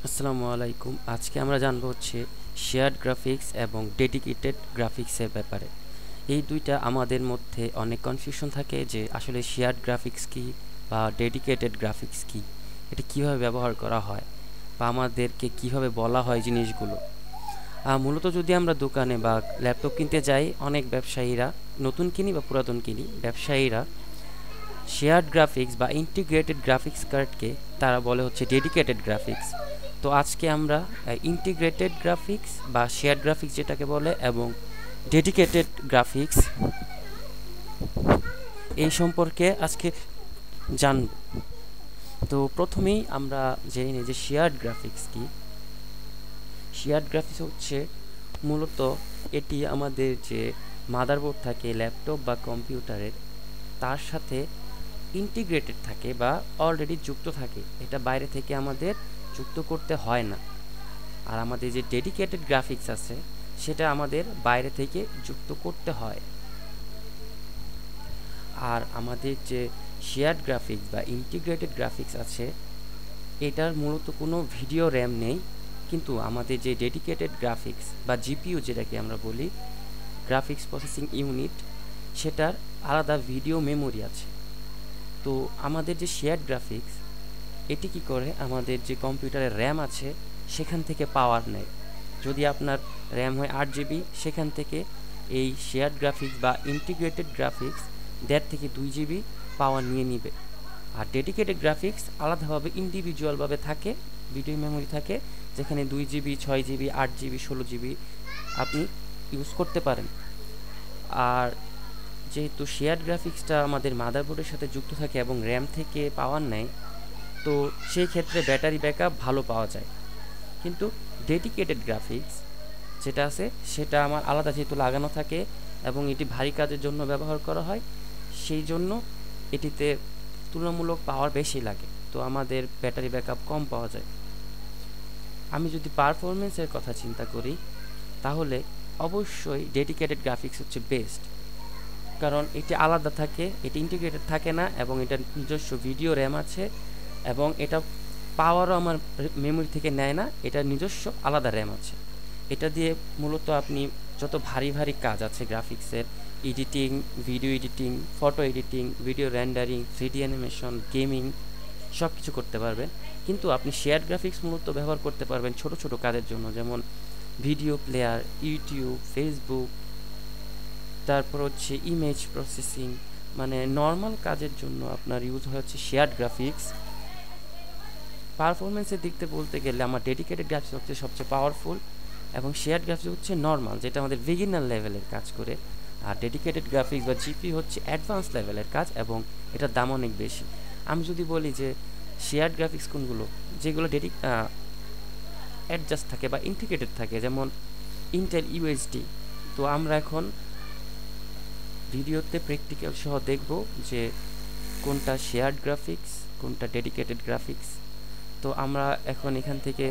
আসসালামু আলাইকুম। আজকে আমরা জানবো হচ্ছে শেয়ার্ড গ্রাফিক্স এবং ডেডিকেটেড গ্রাফিক্সের ব্যাপারে। এই দুইটা আমাদের মধ্যে অনেক কনফিউশন থাকে যে আসলে শেয়ার্ড গ্রাফিক্স কি বা ডেডিকেটেড গ্রাফিক্স কি, এটা কিভাবে ব্যবহার করা হয় বা আমাদেরকে কিভাবে বলা হয় জিনিসগুলো। মূলত যদি আমরা দোকানে বা ল্যাপটপ কিনতে যাই, অনেক ব্যবসায়ীরা, নতুন কিনি বা পুরাতন কিনি, ব্যবসায়ীরা শেয়ার্ড গ্রাফিক্স বা ইন্টিগ্রেটেড গ্রাফিক্স কার্ডকে তারা বলে হচ্ছে ডেডিকেটেড গ্রাফিক্স। তো আজকে আমরা ইন্টিগ্রেটেড গ্রাফিক্স বা শেয়ার্ড গ্রাফিক্স যেটাকে বলে এবং ডেডিকেটেড গ্রাফিক্স এই সম্পর্কে আজকে জানব। তো প্রথমেই আমরা জেনে নিই যে শেয়ার্ড গ্রাফিক্স কি। শেয়ার্ড গ্রাফিক্স হচ্ছে মূলত এটি আমাদের যে মাদারবোর্ড থাকে ল্যাপটপ বা কম্পিউটারের, তার সাথে ইন্টিগ্রেটেড থাকে বা অলরেডি যুক্ত থাকে, এটা বাইরে থেকে আমাদের যুক্ত করতে হয় না। আর আমাদের যে ডেডিকেটেড গ্রাফিক্স আছে সেটা আমাদের বাইরে থেকে যুক্ত করতে হয়। আর আমাদের যে শেয়ার্ড গ্রাফিক্স বা ইন্টিগ্রেটেড গ্রাফিক্স আছে, এটার মূলত কোনো ভিডিও র্যাম নেই, কিন্তু আমাদের যে ডেডিকেটেড গ্রাফিক্স বা জিপিইউ যেটাকে আমরা বলি, গ্রাফিক্স প্রসেসিং ইউনিট, সেটার আলাদা ভিডিও মেমোরি আছে। তো আমাদের যে শেয়ার্ড গ্রাফিক্স, এটি কি করে, আমাদের যে কম্পিউটারের র্যাম আছে সেখান থেকে পাওয়ার নেয়। যদি আপনার র্যাম হয় 8 জিবি, সেখান থেকে এই শেয়ার্ড গ্রাফিক্স বা ইন্টিগ্রেটেড গ্রাফিক্স 1.5 থেকে 2 জিবি পাওয়ার নিয়ে নিবে। আর ডেডিকেটেড গ্রাফিক্স আলাদাভাবে ইন্ডিভিজুয়ালভাবে থাকে, ভিডিও মেমোরি থাকে, যেখানে 2 জিবি, 6 জিবি, 8 জিবি, 16 জিবি আপনি ইউজ করতে পারেন। আর যেহেতু শেয়ার্ড গ্রাফিক্সটা আমাদের মাদারবোর্ডের সাথে যুক্ত থাকে এবং র্যাম থেকে পাওয়ার নেয়, তো সেই ক্ষেত্রে ব্যাটারি ব্যাকআপ ভালো পাওয়া যায়। কিন্তু ডেডিকেটেড গ্রাফিক্স যেটা আছে সেটা আমার আলাদা যেহেতু লাগানো থাকে এবং এটি ভারী কাজের জন্য ব্যবহার করা হয়, সেই জন্য এটিতে তুলনামূলক পাওয়ার বেশি লাগে, তো আমাদের ব্যাটারি ব্যাকআপ কম পাওয়া যায়। আমি যদি পারফরমেন্সের কথা চিন্তা করি, তাহলে অবশ্যই ডেডিকেটেড গ্রাফিক্স হচ্ছে বেস্ট, কারণ এটি আলাদা থাকে, এটি ইন্টিগ্রেটেড থাকে না এবং এটার নিজস্ব ভিডিও র্যাম আছে এবং এটা পাওয়ারও আমার মেমোরি থেকে নেয় না, এটার নিজস্ব আলাদা র্যাম আছে। এটা দিয়ে মূলত আপনি যত ভারী ভারী কাজ আছে গ্রাফিক্সের, editing, video editing, photo editing, video rendering, 3D animation, gaming, সব কিছু করতে পারবেন। কিন্তু আপনি শেয়ার গ্রাফিক্স মূলত ব্যবহার করতে পারবেন ছোট ছোট কাজের জন্য, যেমন ভিডিও প্লেয়ার, ইউটিউব, ফেসবুক, তারপর হচ্ছে ইমেজ প্রসেসিং, মানে নর্মাল কাজের জন্য আপনার ইউজ হচ্ছে শেয়ার্ড গ্রাফিক্স। পারফরমেন্সের দিক থেকে বলতে গেলে আমার ডেডিকেটেড গ্রাফিক্স হচ্ছে সবচেয়ে পাওয়ারফুল এবং শেয়ার্ড গ্রাফিক্স হচ্ছে নর্মাল, যেটা আমাদের বিগিনার লেভেলের কাজ করে। আর ডেডিকেটেড গ্রাফিক্স বা জিপি হচ্ছে অ্যাডভান্স লেভেলের কাজ এবং এটার দাম অনেক বেশি। আমি যদি বলি যে শেয়ার্ড গ্রাফিক্স কোনগুলো, যেগুলো অ্যাডজাস্ট থাকে বা ইন্টিগ্রেটেড থাকে, যেমন ইন্টেল ইউএসডি, তো আমরা এখন ভিডিওতে প্র্যাকটিক্যাল সহ দেখব যে কোনটা শেয়ার্ড গ্রাফিক্স, কোনটা ডেডিকেটেড গ্রাফিক্স। তো আমরা এখন এখান থেকে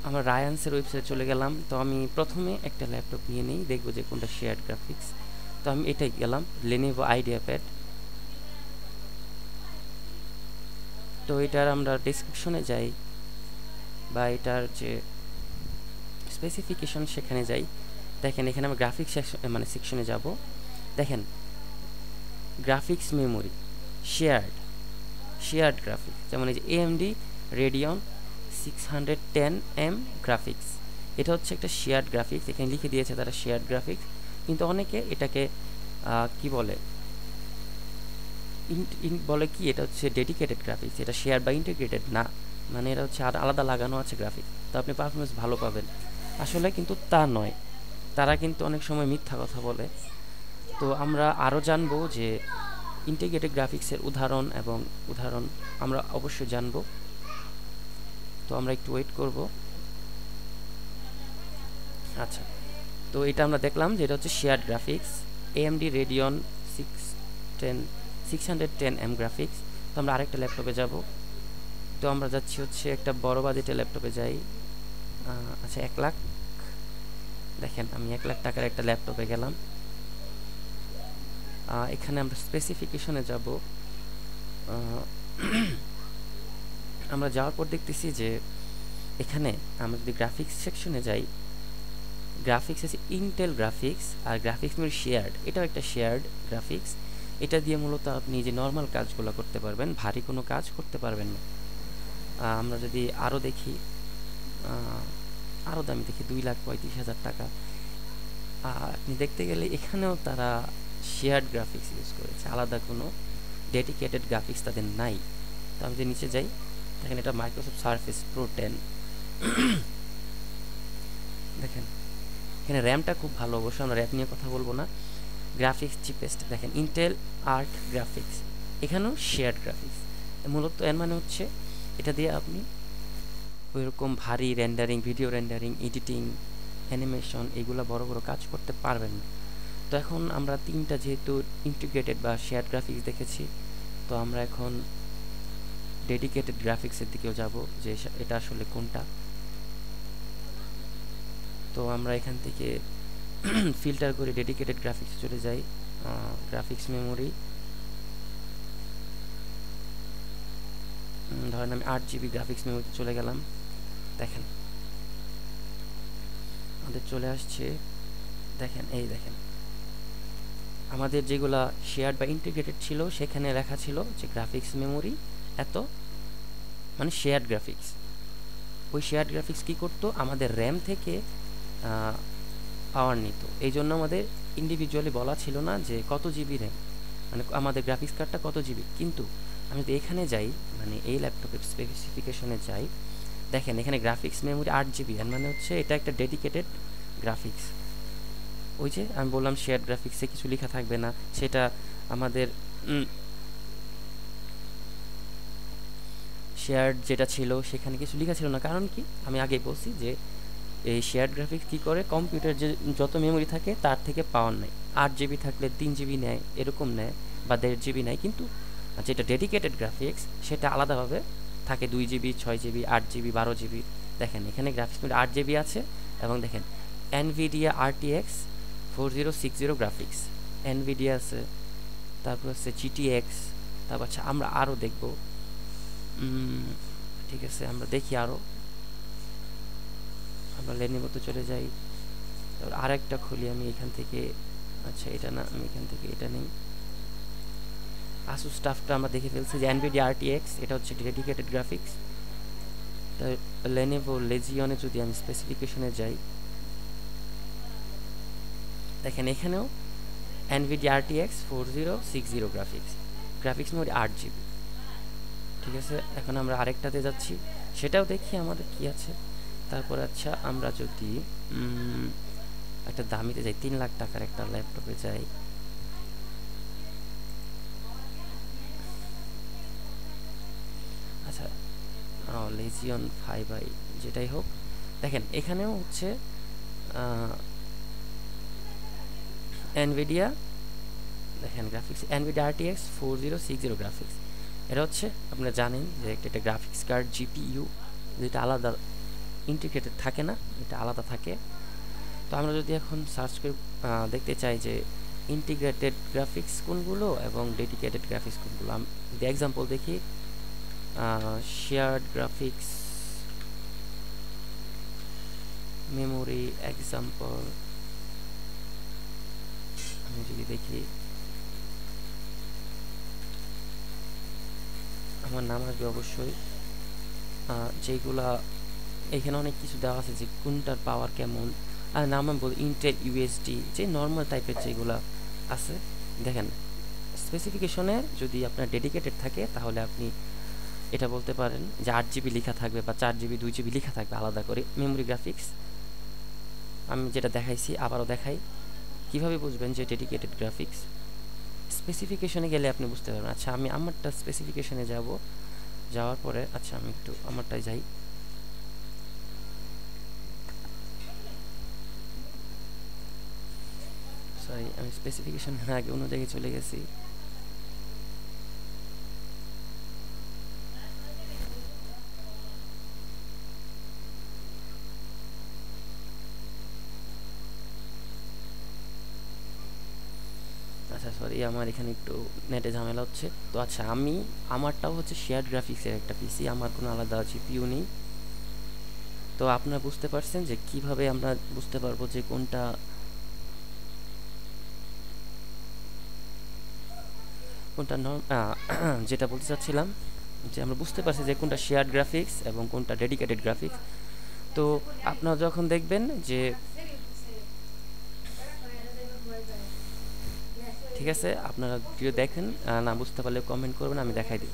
আমরা রায়ান্সের ওয়েবসাইটে চলে গেলাম। তো আমি প্রথমে একটা ল্যাপটপ নিয়ে নিই, দেখবো যে কোনটা শেয়ার্ড গ্রাফিক্স। তো আমি এটাই গেলাম, লেনোভো আইডিয়াপ্যাড। তো এটার আমরা ডেসক্রিপশনে যাই বা এটার যে স্পেসিফিকেশন সেখানে যাই। দেখেন এখানে আমরা গ্রাফিক্স সেকশনে যাব। দেখেন গ্রাফিক্স মেমোরি শেয়ার্ড গ্রাফিক্স, যেমন এই যে এএমডি রেডিয়ন 610M গ্রাফিক্স, এটা হচ্ছে একটা শেয়ার্ড গ্রাফিক্স। এখানে লিখে দিয়েছে তারা শেয়ার্ড গ্রাফিক্স, কিন্তু অনেকে এটাকে কি বলে, বলে কি এটা হচ্ছে ডেডিকেটেড গ্রাফিক্স, এটা শেয়ার বা ইন্টিগ্রেটেড না, মানে এটা হচ্ছে আলাদা লাগানো আছে গ্রাফিক্স, তো আপনি পারফরমেন্স ভালো পাবেন। আসলে কিন্তু তা নয়, তারা কিন্তু অনেক সময় মিথ্যা কথা বলে। তো আমরা আরও জানবো যে ইন্টিগ্রেটেড গ্রাফিক্সের উদাহরণ আমরা অবশ্যই জানবো। তো আমরা একটু ওয়েট করব। আচ্ছা, তো এটা আমরা দেখলাম যে এটা হচ্ছে shared graphics, AMD Radeon 610M graphics. তো আমরা আরেকটা ল্যাপটপে যাব। তো আমরা যাচ্ছি হচ্ছে একটা বড় বাজেটের ল্যাপটপে যাই। আচ্ছা, 1 লাখ, দেখেন আমি 1 লাখ টাকার একটা ল্যাপটপে গেলাম। এখানে আমরা স্পেসিফিকেশনে যাব। আমরা যাওয়ার পর দেখতেছি যে এখানে আমরা যদি গ্রাফিক্স সেকশনে যাই, গ্রাফিক্স আছে ইন্টেল গ্রাফিক্স আর গ্রাফিক্স মেমরি শেয়ার্ড, এটাও একটা শেয়ার্ড গ্রাফিক্স। এটা দিয়ে মূলত আপনি যে নর্মাল কাজগুলো করতে পারবেন, ভারী কোনো কাজ করতে পারবেন না। আমরা যদি আরও দেখি, আরও দামি দেখি 2,35,000 টাকা। আপনি দেখতে গেলে এখানেও তারা শেয়ার্ড গ্রাফিক্স ইউজ করেছে, আলাদা কোনো ডেডিকেটেড গ্রাফিক্স তাদের নাই। তো আমি যদি নিচে যাই, দেখেন এটা মাইক্রোসফট সারফেস প্রো 10। দেখেন এখানে র্যামটা খুব ভালো, অবশ্যই আমরা র্যাম নিয়ে কথা বলবো না। গ্রাফিক্স চিপেস্ট দেখেন ইন্টেল আর্ট গ্রাফিক্স, এখানেও শেয়ার্ড গ্রাফিক্স। মূলত এর মানে হচ্ছে এটা দিয়ে আপনি ওইরকম ভারী rendering, video rendering, editing, animation এগুলো বড় বড় কাজ করতে পারবেন না। তো এখন আমরা তিনটা যেহেতু ইন্টিগ্রেটেড বা শেয়ার্ড গ্রাফিক্স দেখেছি, তো আমরা এখন ডেডিকেটেড গ্রাফিক্সের দিকেও যাব যে এটা আসলে কোনটা। তো আমরা এখান থেকে ফিল্টার করে ডেডিকেটেড গ্রাফিক্সে চলে যাই। গ্রাফিক্স মেমোরি ধরেন আমি 8 GB গ্রাফিক্স মেমোরিতে চলে গেলাম। দেখেন আমাদের চলে আসছে, দেখেন এই দেখেন আমাদের যেগুলা শেয়ার্ড বা ইন্টিগ্রেটেড ছিল সেখানে লেখা ছিল যে গ্রাফিক্স মেমোরি এত, মানে শেয়ার্ড গ্রাফিক্স। ওই শেয়ার্ড গ্রাফিক্স কী করতো, আমাদের র্যাম থেকে পাওয়ার নিত। এই জন্য আমাদের ইন্ডিভিজুয়ালি বলা ছিল না যে কত জিবি র্যাম, মানে আমাদের গ্রাফিক্স কার্ডটা কত জিবি। কিন্তু আমি যদি এখানে যাই, মানে এই ল্যাপটপের স্পেসিফিকেশনে যাই, দেখেন এখানে গ্রাফিক্স মেমোরি 8 GB, এর মানে হচ্ছে এটা একটা ডেডিকেটেড গ্রাফিক্স। ওই যে আমি বললাম শেয়ার্ড গ্রাফিক্সে কিছু লেখা থাকবে না, সেটা আমাদের শেয়ার্ড যেটা ছিল সেখানে কিছু লেখা ছিল না। কারণ কি, আমি আগেই বলছি যে এই শেয়ার্ড গ্রাফিক্স কী করে, কম্পিউটার যে যত মেমোরি থাকে তার থেকে পাওয়ার নেয়। 8 GB থাকলে 3 GB নেয়, এরকম নেয়, বা 1.5 GB নেয়। কিন্তু যেটা ডেডিকেটেড গ্রাফিক্স সেটা আলাদাভাবে থাকে, 2 GB, 6 GB, 8 GB, 12 GB। দেখেন এখানে গ্রাফিক্স মেমোরি 8 GB আছে, এবং দেখেন NVIDIA RTX 4060 গ্রাফিক্স, NVIDIA আছে, তারপর হচ্ছে GTX, তারপর আচ্ছা আমরা আরও দেখব। ঠিক আছে, আমরা দেখি আরও। আমরা লেনোভোতে চলে যাই, তারপর আরেকটা খুলি আমি এখান থেকে। আচ্ছা এটা না, আমি এখান থেকে এটা নেই। আসুস স্টাফটা আমরা দেখে ফেলছি যে NVIDIA RTX, এটা হচ্ছে ডেডিকেটেড গ্রাফিক্স। লেনোভো লেজিয়নে যদি আমি স্পেসিফিকেশনে যাই, দেখেন এখানেও NVIDIA RTX 4060 graphics memory 8 GB। ঠিক আছে, এখন আমরা আরেকটাতে যাচ্ছি, সেটাও দেখি আমাদের কি আছে। তারপর আচ্ছা আমরা যদি একটা দামিতে যাই, 3 লাখ টাকার একটা ল্যাপটপে যাই, আচ্ছা লেজিয়ন 5i যেটাই হোক, দেখেন এখানেও হচ্ছে NVIDIA, দেখেন গ্রাফিক্স NVIDIA RTX 4060 গ্রাফিক্স। এটা হচ্ছে আপনারা জানেন যে একটা গ্রাফিক্স কার্ড GPU যেটা আলাদা ইন্টিগ্রেটেড থাকে না, এটা আলাদা থাকে। তো আমরা যদি এখন সার্চ করে দেখতে চাই যে ইন্টিগ্রেটেড গ্রাফিক্স কোনগুলো এবং ডেডিকেটেড গ্রাফিক্স কোনগুলো, আমি যদি এক্সাম্পল দেখি, শেয়ার্ড গ্রাফিক্স মেমোরি এক্সাম্পল আমি যদি দেখি, আমার নাম আসবে অবশ্যই। যেগুলা এখানে অনেক কিছু দেওয়া আছে যে কোনটার পাওয়ার কেমন, আর নাম আমি বলি ইন্টেল USD, যে নর্মাল টাইপের যেগুলো আছে। দেখেন স্পেসিফিকেশনে যদি আপনার ডেডিকেটেড থাকে তাহলে আপনি এটা বলতে পারেন যে 8 GB লেখা থাকবে বা 4 GB, 2 GB লেখা থাকবে আলাদা করে মেমোরি গ্রাফিক্স। আমি যেটা দেখাইছি আবারও দেখাই, কিভাবে বুঝবেন যে ডেডিকেটেড গ্রাফিক্স, স্পেসিফিকেশনে গেলে আপনি বুঝতে পারবেন। আচ্ছা আমি আমারটা স্পেসিফিকেশনে যাব, যাওয়ার পরে আচ্ছা আমি একটু আমারটায় যাই। সরি, আমি স্পেসিফিকেশন আগে অন্য জায়গায় চলে গেছি। আচ্ছা সরি, আমার এখানে একটু নেটে ঝামেলা হচ্ছে। তো আচ্ছা, আমারটাও হচ্ছে শেয়ার গ্রাফিক্সের একটা পিসি, আমার কোনো আলাদা জিপিইউ নেই। তো আপনারা বুঝতে পারছেন যে কিভাবে আমরা বুঝতে পারবো যে কোনটা কোনটা যেটা বলতে চাচ্ছিলাম যে আমরা বুঝতে পারছি যে কোনটা শেয়ার গ্রাফিক্স এবং কোনটা ডেডিকেটেড গ্রাফিক্স। তো আপনারা যখন দেখবেন যে ঠিক আছে, আপনারা ভিডিও দেখেন, না বুঝতে পারলে কমেন্ট করবেন, আমি দেখাই দিই।